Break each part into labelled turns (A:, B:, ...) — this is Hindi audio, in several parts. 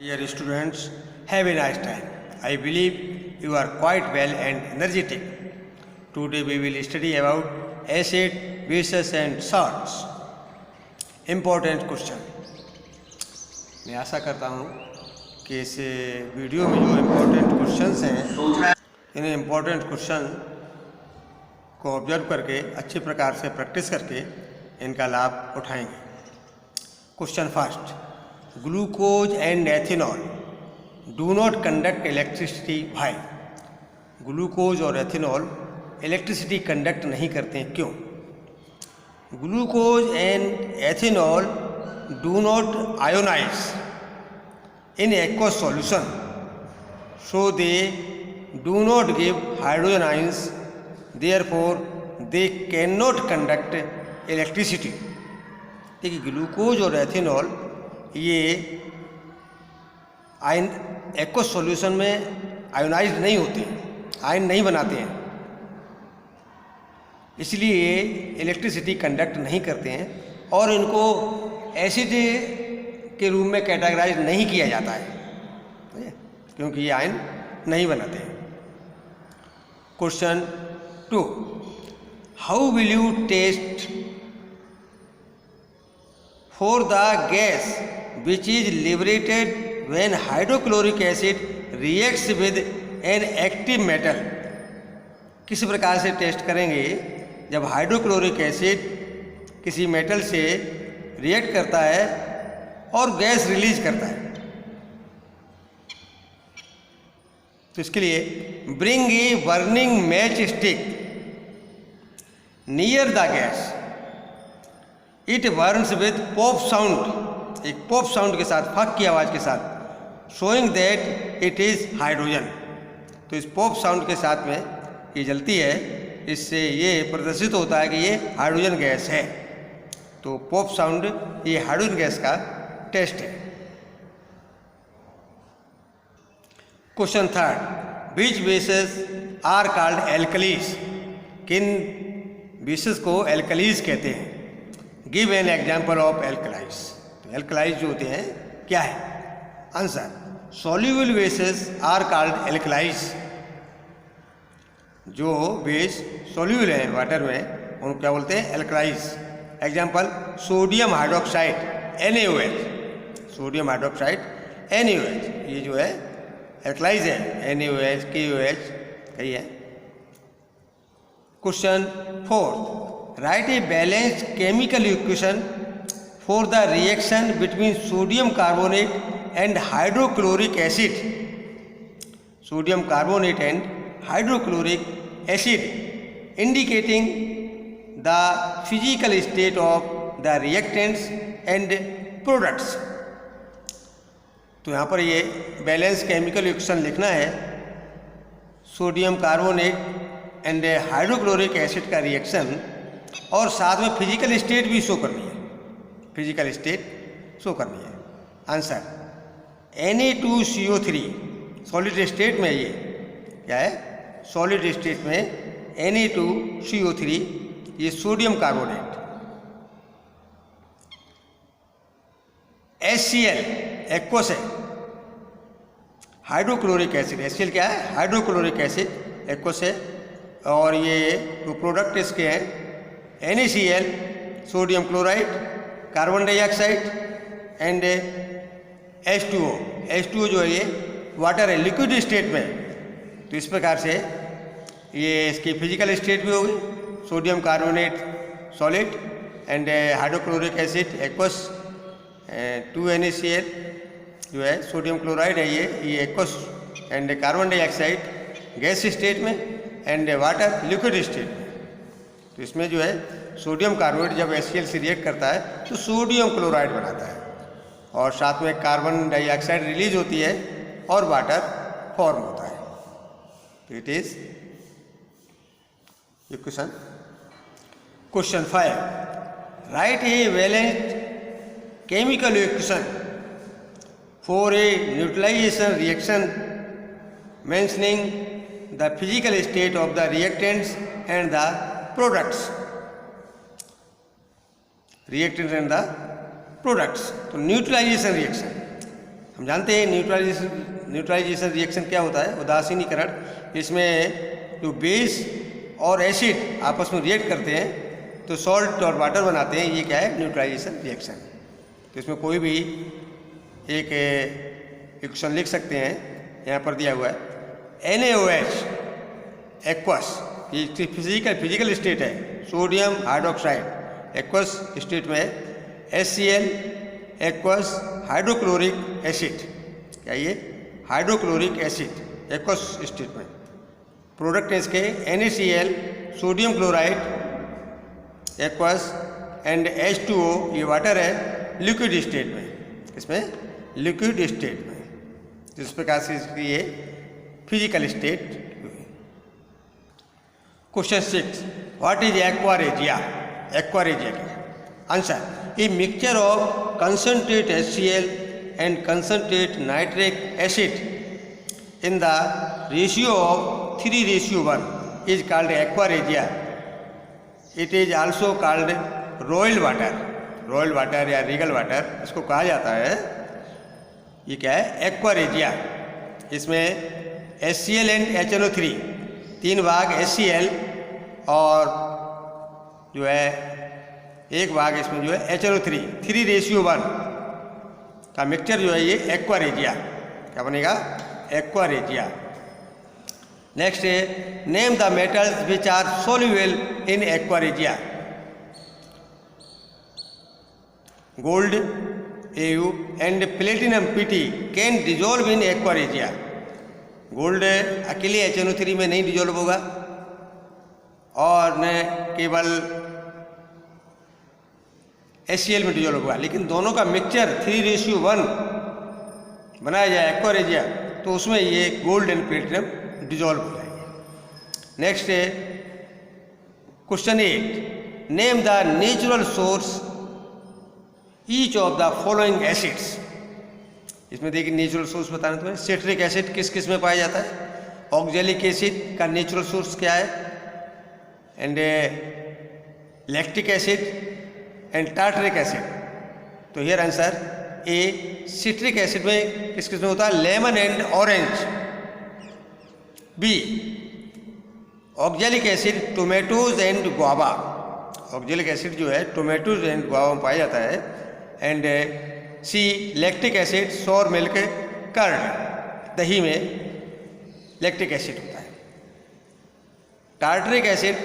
A: Dear students, have a nice time. I believe you are quite well and energetic. Today we will study about acid, bases and salts. Important question. मैं आशा करता हूँ कि इस वीडियो में जो इम्पोर्टेंट क्वेश्चंस हैं इन इम्पोर्टेंट क्वेश्चन को ऑब्जर्व करके अच्छी प्रकार से प्रैक्टिस करके इनका लाभ उठाएंगे. Question first. Glucose and ethanol do not conduct electricity. Why? Glucose और एथेनॉल इलेक्ट्रिसिटी कंडक्ट नहीं करते हैं, क्यों? Glucose and ethanol do not ionise in aqueous solution, so they do not give hydrogen ions, therefore they can not conduct electricity. देखिए, ग्लूकोज और एथेनॉल ये आयन एक्वस सॉल्यूशन में आयोनाइज नहीं होते हैं, आयन नहीं बनाते हैं, इसलिए इलेक्ट्रिसिटी कंडक्ट नहीं करते हैं और इनको एसिड के रूप में कैटेगराइज नहीं किया जाता है क्योंकि ये आयन नहीं बनाते हैं. Question 2. How will you test for the gas which is liberated when hydrochloric acid reacts with an active metal? किस प्रकार से टेस्ट करेंगे जब हाइड्रोक्लोरिक एसिड किसी मेटल से रिएक्ट करता है और गैस रिलीज करता है? तो इसके लिए bring a burning match stick near the gas, it Burns with pop sound, एक पॉप साउंड के साथ, फक की आवाज़ के साथ, showing that it is hydrogen. तो इस पॉप साउंड के साथ में ये जलती है, इससे ये प्रदर्शित होता है कि ये हाइड्रोजन गैस है. तो पॉप साउंड ये हाइड्रोजन गैस का टेस्ट है. Question 3. Which bases are called alkalis? किन बेसेस को एल्कलीज कहते हैं? Give an example of alkalis. तो एल्कलाइज जो होते हैं क्या है? Answer. Soluble bases are called alkalis. जो बेस सॉल्यूबल है वाटर में उनको क्या बोलते हैं? Alkalis. Example sodium hydroxide NaOH, sodium hydroxide NaOH, ये जो है एल्कलाइज है. NaOH KOH कही है. Question 4. Write a balanced chemical equation for the reaction between sodium carbonate and hydrochloric acid. Sodium carbonate and hydrochloric acid, indicating the physical state of the reactants and products. तो यहाँ पर ये बैलेंस केमिकल इक्वेशन लिखना है. Sodium carbonate and hydrochloric acid का रिएक्शन और साथ में फिजिकल स्टेट भी शो करनी है, फिजिकल स्टेट शो करनी है. आंसर. Na2CO3 सॉलिड स्टेट में, ये क्या है? सॉलिड स्टेट में Na2CO3 ये सोडियम कार्बोनेट. HCl एक्वस है, हाइड्रोक्लोरिक एसिड. HCl क्या है? हाइड्रोक्लोरिक एसिड एक्वस है. और ये जो प्रोडक्ट इसके हैं NaCl sodium chloride, carbon dioxide and H2O. H2O जो है ये वाटर है लिक्विड स्टेट में. तो इस प्रकार से ये इसकी फिजिकल स्टेट भी होगी. Sodium carbonate solid and hydrochloric acid aqueous. 2NaCl जो है सोडियम क्लोराइड है, ये aqueous and carbon dioxide gas state में एंड वाटर लिक्विड स्टेट में. तो इसमें जो है सोडियम कार्बोनेट जब HCl से रिएक्ट करता है तो सोडियम क्लोराइड बनाता है और साथ में कार्बन डाइऑक्साइड रिलीज होती है और वाटर फॉर्म होता है. तो it is equation. Question 5. Write a balanced chemical equation for a neutralisation reaction mentioning the physical state of the reactants and the products. Reactant and the products. तो न्यूट्रलाइजेशन रिएक्शन हम जानते हैं न्यूट्रलाइजेशन रिएक्शन क्या होता है, उदासीनीकरण। इसमें जो बेस और एसिड आपस में रिएक्ट करते हैं तो सॉल्ट और वाटर बनाते हैं, ये क्या है, न्यूट्रलाइजेशन रिएक्शन। तो इसमें कोई भी एक इक्वेशन लिख सकते हैं, यहाँ पर दिया हुआ है NaOH एक्वस, ये फिजिकल स्टेट है, सोडियम हाइड्रोक्साइड एक्वस स्टेट में, HCl एक्वस हाइड्रोक्लोरिक एसिड, क्या ये हाइड्रोक्लोरिक एसिड एक्वस स्टेट में। प्रोडक्ट है इसके NaCl sodium chloride aqueous and H2O, ये वाटर है लिक्विड स्टेट में, इसमें लिक्विड स्टेट में। तो इस प्रकार से इसकी ये फिजिकल स्टेट हुई। Question 6, what is aqua regia? Aqua regia क्या? Answer, a mixture of concentrate HCl and concentrate nitric acid in the ratio of 3:1 is called aquaregia. It is also called royal water. Royal water या रीगल वाटर इसको कहा जाता है। ये क्या है? एक्वारेजिया। इसमें HCl एंड HNO3, 3 भाग HCl और जो है 1 भाग इसमें जो है HNO3, 3:1 का मिक्सचर जो है ये एक्वारेजिया। क्या बनेगा? एक्वारेजिया। नेक्स्ट है, name the metals which are soluble in aqua regia. Gold Au and platinum Pt can dissolve in aqua regia. Gold अकेले HNO3 में नहीं डिजोल्व होगा और न केवल HCl में डिजोल्व होगा, लेकिन दोनों का मिक्सचर 3:1 बनाया जाए एक्वारेजिया तो उसमें ये गोल्ड एंड प्लेटिनम डिजोल्व हो जाएंगे। नेक्स्ट है question 8, name the natural source each of the following acids. इसमें देखिए नेचुरल सोर्स बताना तुम्हें। सिट्रिक एसिड किस किस में पाया जाता है? ऑक्जेलिक एसिड का नेचुरल सोर्स क्या है? And lactic acid and tartaric acid. तो here answer A, citric acid में किस किस में होता है? Lemon and orange. B, oxalic acid tomatoes and guava. Oxalic acid जो है टोमेटोज एंड गुआवा में पाया जाता है। And C, lactic acid sour milk curd, दही में लैक्टिक एसिड होता है। टार्टरिक एसिड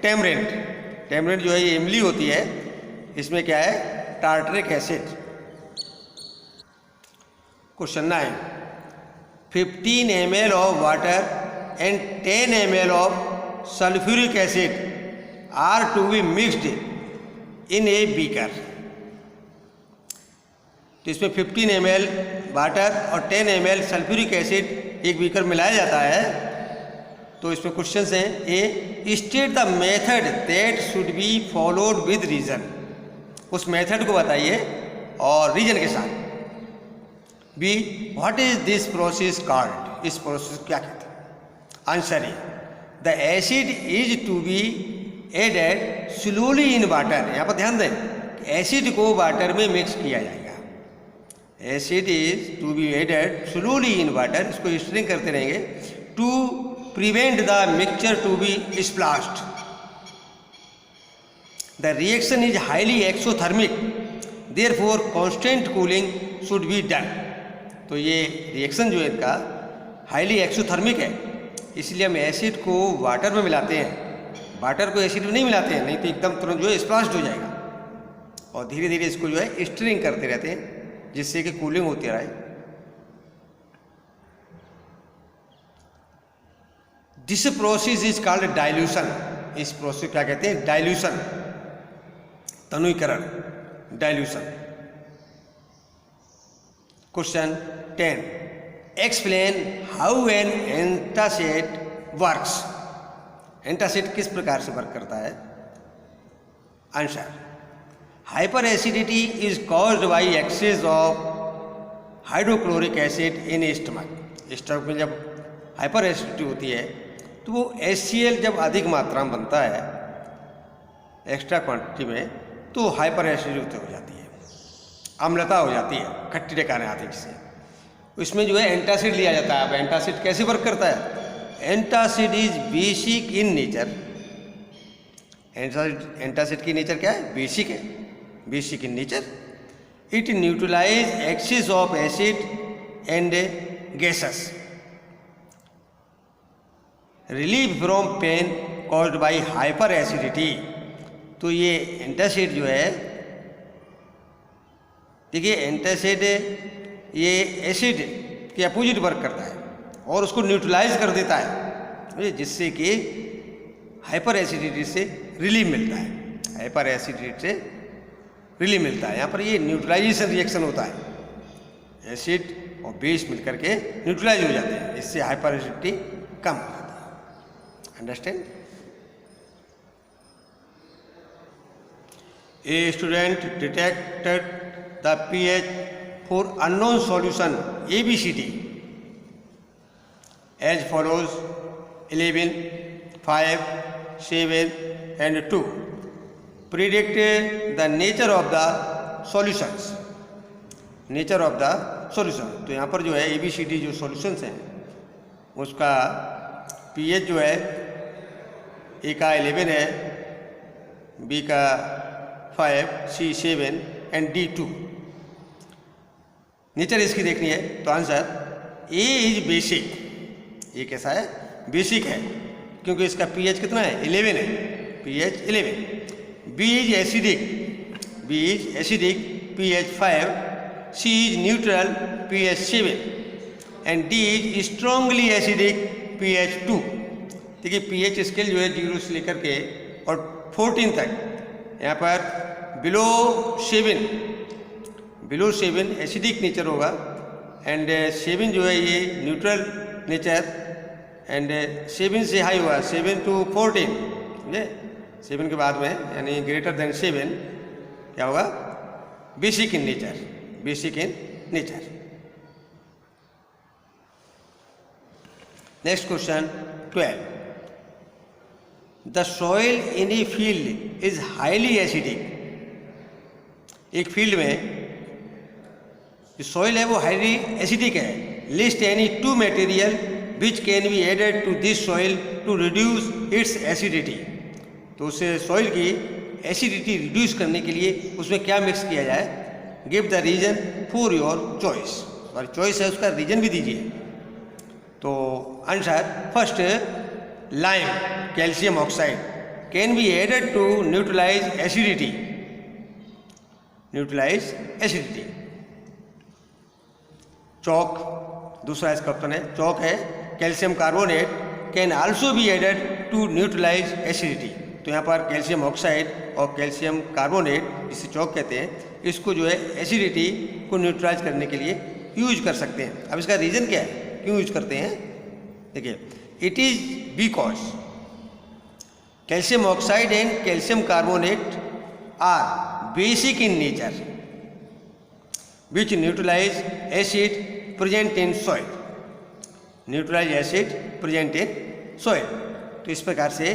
A: टेमरेंट, टेमरेंट जो है ये इमली होती है, इसमें क्या है? Tartaric acid. Question 9, 15 ml of water and 10 ml of sulfuric acid are to be mixed in a beaker। तो इसमें 15 ml वाटर और 10 ml सल्फ्यूरिक एसिड एक बीकर मिलाया जाता है। तो इसमें क्वेश्चंस हैं, A, state the method that should be followed with reason. उस मेथड को बताइए और रीजन के साथ। B, what is this process called. इस प्रोसेस को क्या कहते हैं? Answer A, the acid is to be added slowly in water. यहाँ पर ध्यान दें, एसिड को वाटर में मिक्स किया जाएगा। Acid is to be added slowly in water, इसको स्टिरिंग करते रहेंगे to prevent the mixture to be splashed. The reaction is highly exothermic, therefore constant cooling should be done. तो ये रिएक्शन जो है इनका हाईली एक्सोथर्मिक है, इसलिए हम एसिड को वाटर में मिलाते हैं। वाटर को एसिड में नहीं मिलाते हैं, नहीं तो एकदम तुरंत जो है स्प्लॉश्ड हो जाएगा। और धीरे धीरे इसको जो है स्टिरिंग करते रहते हैं जिससे कि कूलिंग होती रहे। This process is called dilution. इस प्रोसेस क्या कहते हैं? डाइल्यूशन, तनुईकरण, dilution. Question 10, explain how an antacid works. Antacid किस प्रकार से वर्क करता है? Answer, hyperacidity is caused by excess of hydrochloric acid in stomach. Stomach में जब हाइपर एसिडिटी होती है तो वो HCl जब अधिक मात्रा में बनता है एक्स्ट्रा क्वांटिटी में तो हाइपर एसिडिटी हो जाती है, अम्लता हो जाती है, खट्टी टेकाने आती है जिससे। इसमें जो है एंटासिड लिया जाता है। अब एंटासिड कैसे वर्क करता है? Antacid is basic in nature. Antacid की नेचर क्या है? बेसिक है, basic in nature. It neutralize excess of acid and gases, relief from pain caused by hyper acidity. तो ये एंटासिड जो है, देखिए एंटासिड ये एसिड के अपोजिट वर्क करता है और उसको न्यूट्रलाइज कर देता है, जिससे कि हाइपर एसिडिटी से रिलीफ मिलता है। हाइपर एसिडिटी से रिलीफ मिलता है। यहाँ पर ये न्यूट्रलाइजेशन रिएक्शन होता है, एसिड और बेस मिलकर के न्यूट्रलाइज हो जाते हैं, इससे हाइपर एसिडिटी कम हो जाती है। Understand? A student detected the pH for unknown solution ABCD as follows: 11, 5, 7 and 2. Predict the nature of the solutions. Nature of the solution. तो यहाँ पर जो है ABCD जो solutions हैं उसका pH जो है A का 11 है, B का 5, C 7 एंड D 2। नेचर इसकी देखनी है तो आंसर A इज बेसिक। ये कैसा है? बेसिक है, क्योंकि इसका pH कितना है? 11 है, pH 11। B is acidic, B is acidic, pH 5। C is neutral, pH 7 and D is strongly acidic, pH 2। देखिए pH स्केल जो है 0 से लेकर के और 14 तक, यहाँ पर बिलो 7 एसिडिक नेचर होगा एंड 7 जो है ये न्यूट्रल नेचर एंड 7 से हाई हुआ 7 to 14, समझे? 7 के बाद में यानी ग्रेटर देन 7 क्या होगा? Basic in nature, basic in nature. Next question 12. The soil in a field is highly acidic. एक फील्ड में जो सॉइल है वो हाईली एसिडिक है। List any 2 material which can be added to this soil to reduce its acidity. तो उस सॉइल की एसिडिटी रिड्यूस करने के लिए उसमें क्या मिक्स किया जाए? Give the reason for your choice. और चॉइस है, उसका रीजन भी दीजिए। तो answer first, lime calcium oxide can be added to neutralise acidity, neutralise acidity. Chalk दूसरा इसका ऑप्शन है, चौक है calcium carbonate can also be added to neutralise acidity. तो यहाँ पर कैल्शियम ऑक्साइड और कैल्शियम कार्बोनेट, जिसे चौक कहते हैं, इसको जो है एसिडिटी को न्यूट्रलाइज करने के लिए यूज कर सकते हैं। अब इसका रीज़न क्या है, क्यों यूज करते हैं? देखिए, it is because calcium oxide and calcium carbonate are basic in nature which neutralize acid present in soil, neutralize acid present in soil। तो इस प्रकार से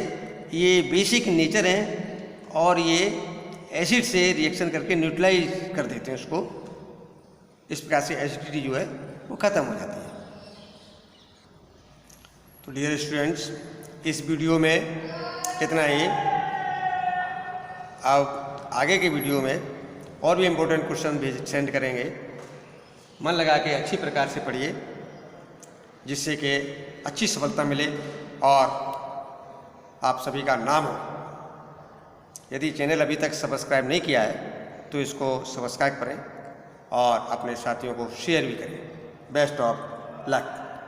A: ये बेसिक नेचर हैं और ये एसिड से रिएक्शन करके न्यूट्रलाइज कर देते हैं उसको। इस प्रकार से एसिडिटी जो है वो ख़त्म हो जाती है। तो डियर स्टूडेंट्स, इस वीडियो में इतना ही। अब आगे के वीडियो में और भी इम्पोर्टेंट क्वेश्चन भी सेंड करेंगे। मन लगा के अच्छी प्रकार से पढ़िए, जिससे कि अच्छी सफलता मिले और आप सभी का नाम हो। यदि चैनल अभी तक सब्सक्राइब नहीं किया है तो इसको सब्सक्राइब करें और अपने साथियों को शेयर भी करें। Best of luck.